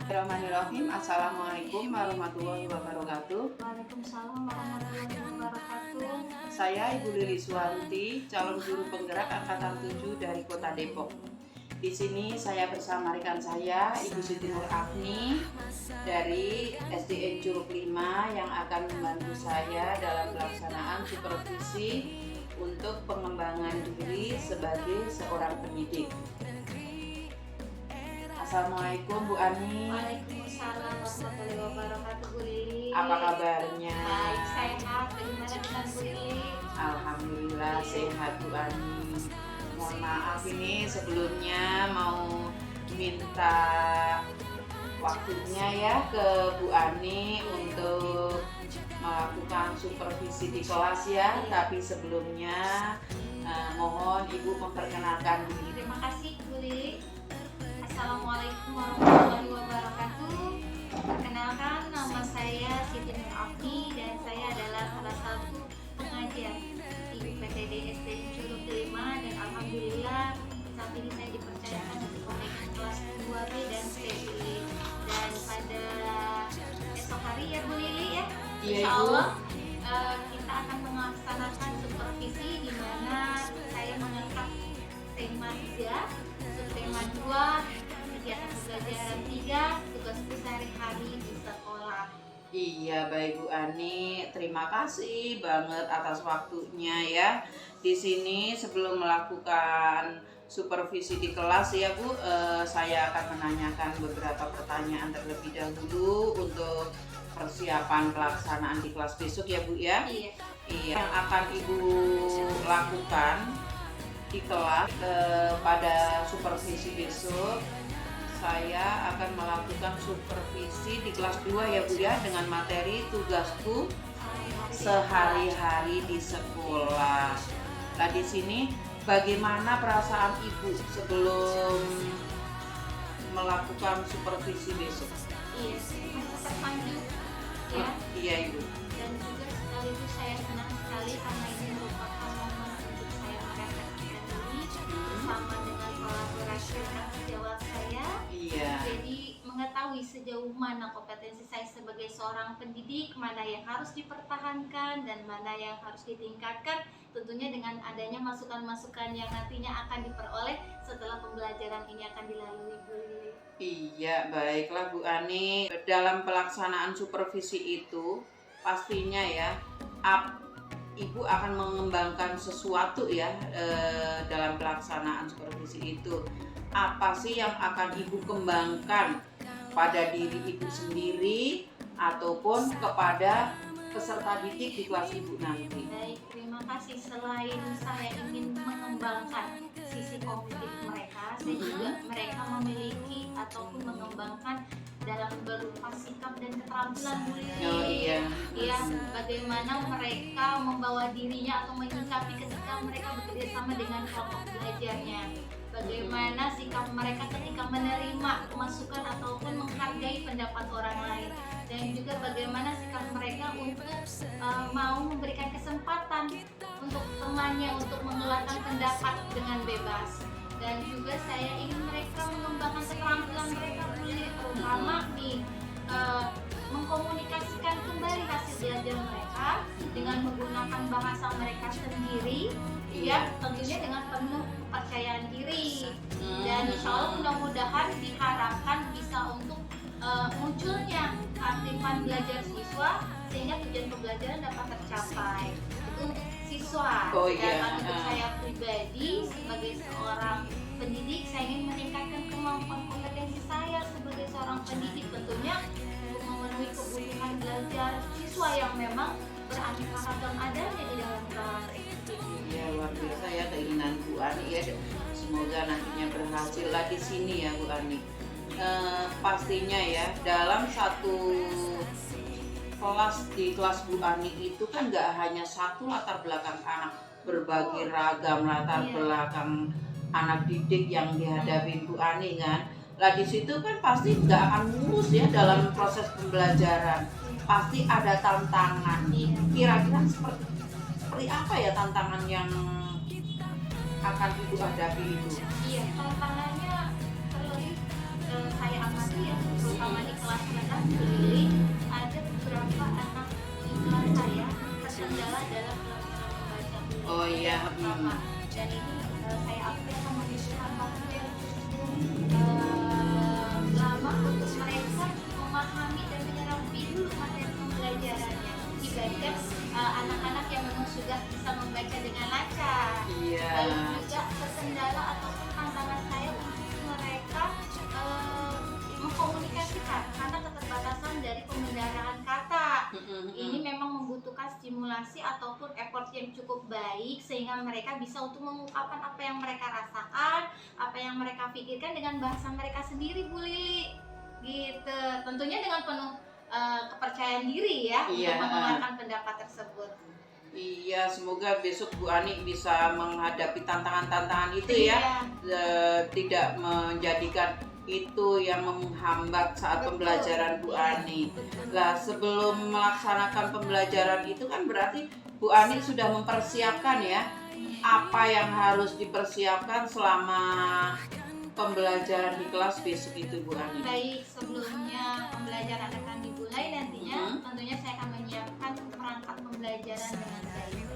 Bismillahirrahmanirrahim. Assalamualaikum warahmatullahi wabarakatuh. Waalaikumsalam warahmatullahi wabarakatuh. Saya Ibu Lili Suwanti, calon guru penggerak angkatan 7 dari Kota Depok. Di sini saya bersama rekan saya, Ibu Siti Nur Afni dari SDN Curug 5 yang akan membantu saya dalam pelaksanaan supervisi untuk pengembangan diri sebagai seorang pendidik. Assalamualaikum Bu Ani. Waalaikumsalam warahmatullahi wabarakatuh, Bu Lili. Apa kabarnya? Baik, sehat. Bagaimana dengan Bu Lili? Alhamdulillah sehat Bu Ani. Mohon maaf ini sebelumnya mau minta waktunya ya ke Bu Ani untuk melakukan supervisi di kelas ya. Tapi sebelumnya mohon Ibu memperkenalkan diri. Terima kasih, Bu Lili. Assalamualaikum warahmatullahi wabarakatuh. Perkenalkan, nama saya Siti Nur Afni dan saya adalah salah satu pengajar di UPTD SDN Curug 5 dan alhamdulillah saat ini saya dipercayakan untuk memegang kelas 2B dan C, Bu Lili. Dan pada esok hari ya Bu Lili ya, Iya, insya Ibu. Allah kita akan melaksanakan supervisi di mana saya mengangkat tema 3, subtema 2, kegiatan pembelajaran 3, tugasku sehari-hari di sekolah. Iya baik Bu Ani, terima kasih banget atas waktunya ya. Di sini sebelum melakukan supervisi di kelas ya Bu, saya akan menanyakan beberapa pertanyaan terlebih dahulu untuk persiapan pelaksanaan di kelas besok ya Bu ya. Iya. Iya, yang akan Ibu lakukan di kelas pada supervisi besok, saya akan melakukan supervisi di kelas 2 ya Bu ya, dengan materi tugasku sehari-hari di sekolah. Nah di sini bagaimana perasaan Ibu sebelum melakukan supervisi besok? Iya, merasa terpanggil ya, Iya Ibu. dan juga sekaligus saya senang sekali karena ini merupakan momen untuk saya merefleksikan diri bersama dengan kolaborasi rekan sejawat saya. Iya. Jadi mengetahui sejauh mana kompetensi saya sebagai seorang pendidik, mana yang harus dipertahankan dan mana yang harus ditingkatkan, tentunya dengan adanya masukan-masukan yang nantinya akan diperoleh setelah pembelajaran ini akan dilalui, Bu Lili. Iya, baiklah Bu Ani. Dalam pelaksanaan supervisi itu pastinya ya, Ibu akan mengembangkan sesuatu ya dalam pelaksanaan supervisi itu. Apa sih yang akan Ibu kembangkan pada diri Ibu sendiri ataupun kepada peserta didik di kelas Ibu nanti? Baik, terima kasih. Selain saya ingin mengembangkan sisi kognitif mereka, saya juga mereka memiliki ataupun mengembangkan dalam berupa sikap dan keterampilan, Bu Lili. Oh iya. Ya, bagaimana mereka membawa dirinya atau menyikapi ketika mereka bekerja sama dengan kelompok belajarnya. Bagaimana sikap mereka ketika menerima masukan ataupun menghargai pendapat orang lain, dan juga bagaimana sikap mereka untuk mau memberikan kesempatan untuk temannya untuk mengeluarkan pendapat dengan bebas. Dan juga saya ingin mereka mengembangkan keterampilan mereka, terutama di mengkomunikasikan kembali hasil belajar mereka dengan menggunakan bahasa mereka sendiri, ya tentunya dengan penuh kepercayaan diri. Dan insya Allah mudah-mudahan diharapkan bisa untuk munculnya keaktifan belajar siswa sehingga tujuan pembelajaran dapat tercapai. Itu untuk siswa. Oh iya. Dan untuk saya pribadi sebagai seorang pendidik, saya ingin meningkatkan kemampuan kompetensi saya sebagai seorang pendidik, tentunya untuk memenuhi kebutuhan belajar siswa yang memang beraneka ragam adanya di dalam kelas. Ya luar biasa ya keinginan Bu Ani ya. Semoga nantinya berhasil lah di sini ya Bu Ani. Pastinya ya dalam satu kelas di kelas Bu Ani itu kan nggak hanya satu latar belakang anak, berbagai ragam latar Iya. belakang anak didik yang dihadapi Bu Ani kan. Lah di situ kan pasti nggak akan mulus ya dalam proses pembelajaran. Pasti ada tantangan. Iya. Kira-kira seperti apa ya tantangan yang akan Ibu hadapi itu? Iya, tantangannya terlebih saya amati ya, terutama di kelas renang sendiri, ada beberapa anak di kelas saya terkendala dalam kelas membaca Oh iya, pertama. Dan ini saya akui akan membutuhkan waktu yang cukup lama untuk mereka memahami dan menyerapi dulu materi pembelajarannya dibanding anak-anak yang memang sudah bisa membaca dengan lancar. Iya. Lalu juga terkendala ataupun tantangan saya untuk mereka mengkomunikasikan karena keterbatasan dari pembendaharaan kata. Ini memang membutuhkan stimulasi ataupun effort yang cukup baik sehingga mereka bisa untuk mengungkapkan apa yang mereka rasakan, apa yang mereka pikirkan dengan bahasa mereka sendiri, Bu Lili. Gitu. Tentunya dengan penuh kepercayaan diri ya Iya. untuk mengeluarkan pendapat tersebut. Iya, semoga besok Bu Ani bisa menghadapi tantangan-tantangan itu ya. Iya. Tidak menjadikan itu yang menghambat saat Betul. pembelajaran Bu Ani. Betul. Lah, sebelum melaksanakan pembelajaran itu kan berarti Bu Ani sudah mempersiapkan ya apa yang harus dipersiapkan selama pembelajaran di kelas besok itu, Bu Ani. Baik, sebelumnya pembelajaran akan dimulai nantinya, tentunya saya akan menyiapkan perangkat pembelajaran dengan baik.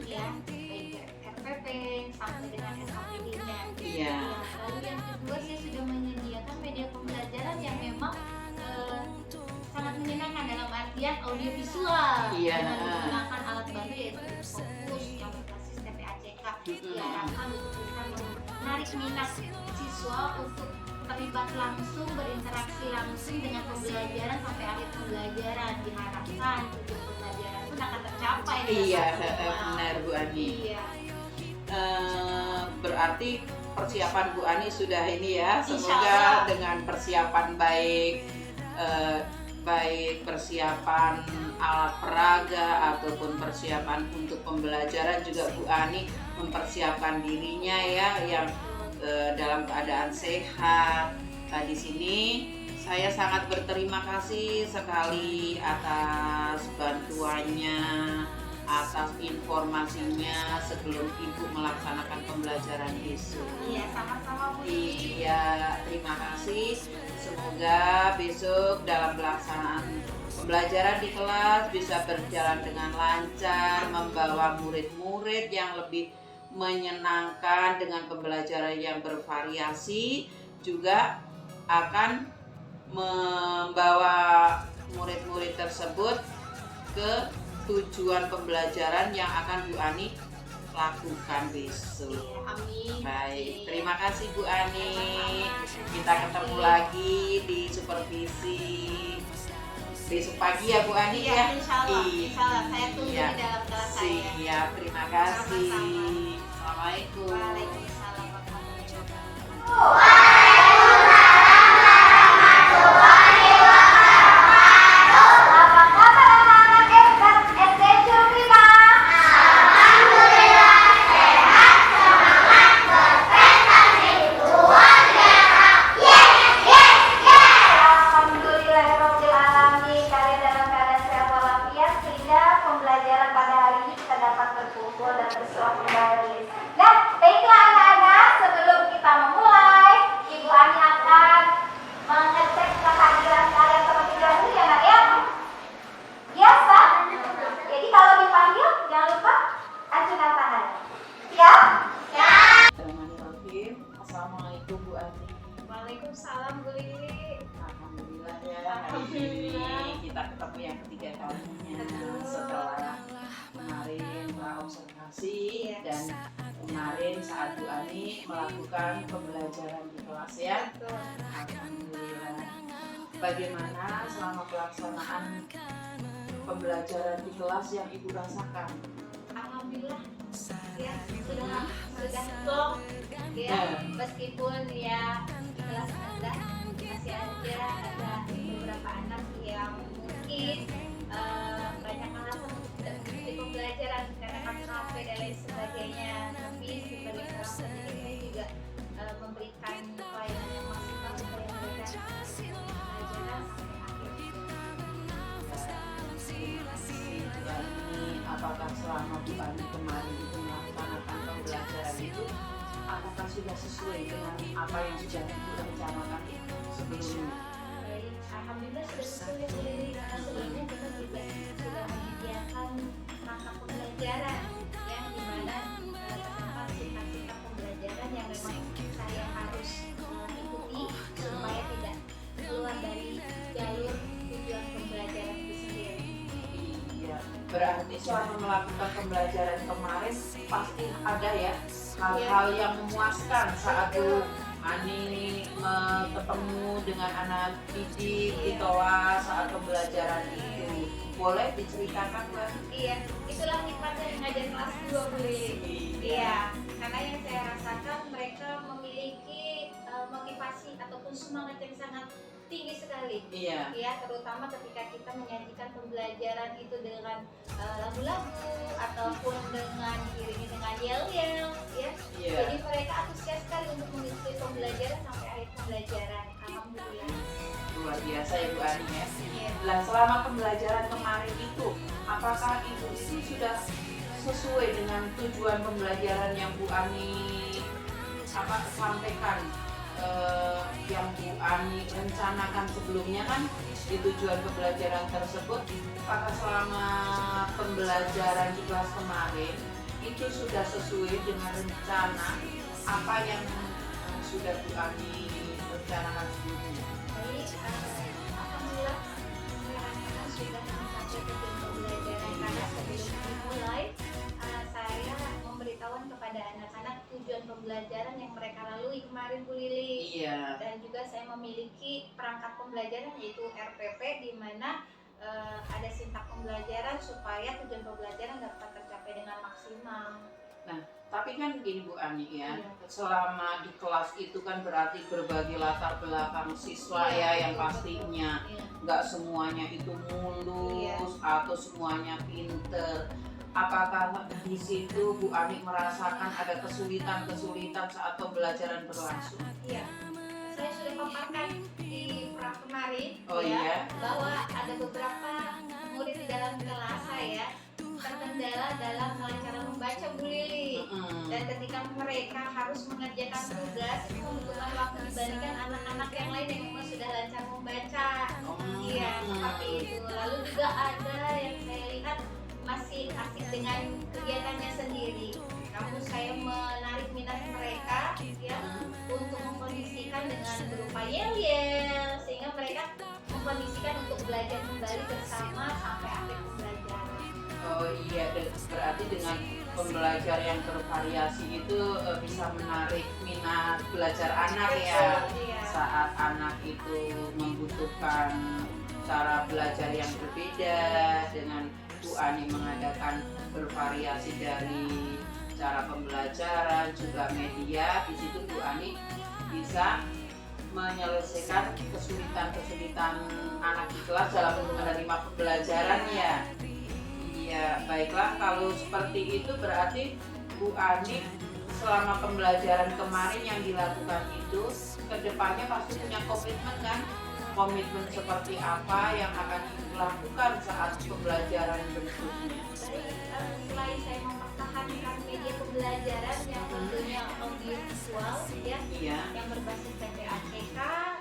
Ya, baik RPP sampai dengan SKPD-nya. Iya. Lalu yang kedua, saya sudah menyediakan media pembelajaran yang memang sangat menyenangkan dalam artian audiovisual Iya. dengan menggunakan alat bantu yaitu fokus yang berbasis TPACK diarahkan untuk bisa menarik minat siswa untuk terlibat langsung, berinteraksi langsung dengan pembelajaran sampai akhir pembelajaran. Diharapkan tujuan pembelajaran pun akan tercapai. Iya, benar Bu Ani. Iya. Berarti persiapan Bu Ani sudah ini ya. Insya Semoga Allah. dengan persiapan baik, baik persiapan alat peraga ataupun persiapan untuk pembelajaran juga Bu Ani mempersiapkan dirinya ya yang dalam keadaan sehat. Di sini saya sangat berterima kasih sekali atas bantuannya, atas informasinya sebelum Ibu melaksanakan pembelajaran besok. Iya, sama-sama Bu. Iya, terima kasih. Semoga besok dalam pelaksanaan pembelajaran di kelas bisa berjalan dengan lancar, membawa murid-murid yang lebih menyenangkan dengan pembelajaran yang bervariasi, juga akan membawa murid-murid tersebut ke tujuan pembelajaran yang akan Bu Ani lakukan besok. Amin. Baik, terima kasih Bu Ani. Kita ketemu lagi di supervisi besok pagi ya Bu Ani ya. Insya Allah. Insya Allah. Saya tunggu Iya. di dalam kelas saya. Siap, terima kasih. Sama-sama. Assalamualaikum. Waalaikumsalam warahmatullahi wabarakatuh. Alhamdulillahirrahmanirrahim. Kalian dalam keadaan sehat walafiat sehingga pembelajaran pada hari ini kita dapat berkumpul dan bersuah kembali. Nah, baiklah anak-anak, sebelum kita memulai, Ibu Ani akan mengecek kehadiran kalian terlebih dahulu ya nak ya. Biasa. Jadi kalau dipanggil jangan lupa acungkan tangan. Siap? Bismillahirrahmanirrahim. Assalamualaikum Bu Ani. Waalaikumsalam Bu Lili. Alhamdulillah ya, hari ini kita ketemu yang ketiga kalinya setelah kemarin observasi dan kemarin saat Bu Ani melakukan pembelajaran di kelas ya. Alhamdulillah. Bagaimana selama pelaksanaan pembelajaran di kelas yang Ibu rasakan? Alhamdulillah ya sudah plong ya, meskipun ya di kelas rendah masih ada beberapa anak yang mungkin banyak alasan untuk tidak mengikuti pembelajaran karena KKP dan lain sebagainya, tapi sebagai seorang pendidik saya juga memberikan pelayanan yang maksimal supaya mereka pembelajaran sampai akhir. Apakah selama Bu Ani kemarin itu melaksanakan pembelajaran itu apakah sudah sesuai dengan apa yang sudah direncanakan sebelumnya? Baik, alhamdulillah sudah sesuai Bu Lili. Karena sebelumnya kita juga sudah menyediakan perangkat pembelajaran yang dimana terdapat sikap-sikap pembelajaran yang memang saya harus ikuti supaya tidak keluar dari jalur tujuan pembelajaran itu sendiri. Iya, berarti selama melakukan pembelajaran kemarin pasti ada ya hal-hal yang memuaskan saat Bu Ani ketemu dengan anak didik di kelas saat pembelajaran itu. Boleh diceritakan, Bu? Iya, itulah nikmatnya mengajar kelas 2 Bu Lili. Iya, karena yang saya rasakan mereka memiliki motivasi ataupun semangat yang sangat tinggi sekali. Iya. Ya, terutama ketika kita menyajikan pembelajaran itu dengan lagu-lagu ataupun dengan diiringi dengan yel-yel, ya. Iya. Jadi mereka antusias sekali untuk mengikuti pembelajaran sampai akhir pembelajaran. Alhamdulillah. Luar biasa ya Bu Ani ya. Iya. Nah, selama pembelajaran kemarin itu, apakah Ibu ini sudah sesuai dengan tujuan pembelajaran yang Bu Ani sampaikan, yang Bu Ani rencanakan sebelumnya kan di tujuan pembelajaran tersebut? Apakah selama pembelajaran di kelas kemarin itu sudah sesuai dengan rencana apa yang sudah Bu Ani rencanakan sebelumnya? Baik, alhamdulillah saya rasakan sudah mencapai tujuan pembelajaran karena sebelum dimulai saya memberitahuan kepada anak-anak tujuan pembelajaran yang mereka lalui kemarin Bu Lili. Iya. Dan juga saya memiliki perangkat pembelajaran yaitu RPP di mana ada sintak pembelajaran supaya tujuan pembelajaran dapat tercapai dengan maksimal. Tapi kan gini Bu Ani ya, Iya. selama di kelas itu kan berarti berbagai latar belakang siswa Iya, ya yang betul, pastinya betul. Iya. nggak semuanya itu mulus Iya. atau semuanya pinter. Apakah di situ Bu Ani merasakan ada kesulitan-kesulitan saat pembelajaran berlangsung? Iya, saya sudah paparkan di pra kemarin Oh iya? bahwa ada beberapa murid di dalam kelas saya terkendala dalam kelancaran membaca Bu Lili. Mm-mm. Dan ketika mereka harus mengerjakan tugas itu membutuhkan waktu dibandingkan anak-anak yang lain yang memang sudah lancar membaca. Iya, seperti itu. Lalu juga ada yang saya lihat masih asik dengan kegiatannya sendiri. Namun saya menarik minat mereka ya untuk mengkondisikan dengan berupa yel-yel sehingga mereka mengkondisikan untuk belajar kembali bersama sampai akhir pembelajaran. Oh iya, berarti dengan pembelajar yang bervariasi itu bisa menarik minat belajar anak ya. Betul, iya. Saat anak itu membutuhkan cara belajar yang berbeda, dengan Bu Ani mengadakan bervariasi dari cara pembelajaran juga media, di situ Bu Ani bisa menyelesaikan kesulitan-kesulitan anak di kelas dalam menerima pembelajaran ya. Iya, baiklah, kalau seperti itu berarti Bu Ani selama pembelajaran kemarin yang dilakukan itu kedepannya pasti punya komitmen kan? Komitmen seperti apa yang akan dilakukan saat pembelajaran berikutnya? Baik, selain saya mempertahankan media pembelajaran yang tentunya audiovisual ya, Iya. yang berbasis PPACK,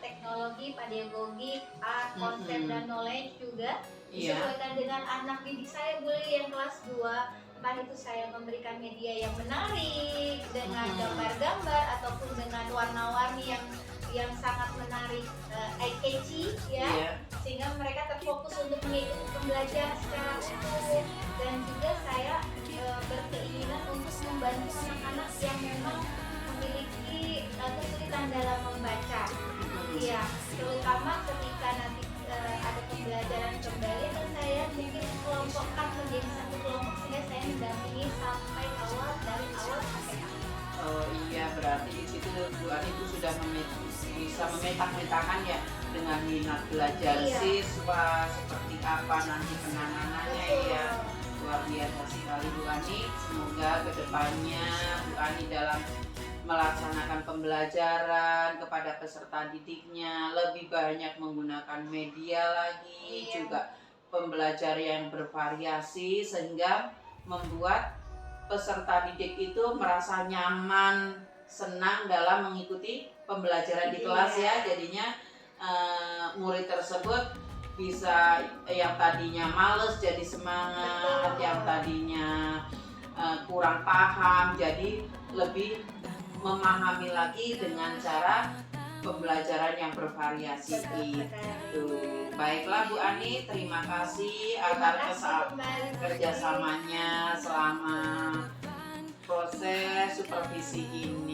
teknologi, pedagogik, art, konsep dan knowledge juga Iya. disesuaikan dengan anak didik saya Bu Lili yang kelas 2. Entah itu saya memberikan media yang menarik dengan gambar-gambar ataupun dengan warna-warni yang sangat menarik, eye-catchy ya. Iya. Sehingga mereka terfokus untuk mengikuti pembelajaran secara utuh. Dan juga saya berkeinginan untuk membantu anak-anak yang memang memiliki kesulitan dalam membaca. Iya, terutama ketika nanti ada pembelajaran kembali dan saya bikin kelompokkan menjadi satu kelompok sehingga saya mendampingi sampai dari awal sampai akhir. Oh iya, berarti di situ Bu Ani itu sudah bisa memetakan ya dengan minat belajar Iya. siswa seperti apa nanti penanganannya ya. Luar biasa sekali Bu Ani. Semoga kedepannya Bu Ani dalam melaksanakan pembelajaran kepada peserta didiknya lebih banyak menggunakan media lagi, Iya. juga pembelajar yang bervariasi sehingga membuat peserta didik itu merasa nyaman senang dalam mengikuti pembelajaran di kelas ya. Jadinya murid tersebut bisa yang tadinya males jadi semangat, yang tadinya kurang paham jadi lebih memahami lagi dengan cara pembelajaran yang bervariasi itu. Baiklah Bu Ani, terima kasih atas kerjasamanya selama proses supervisi ini.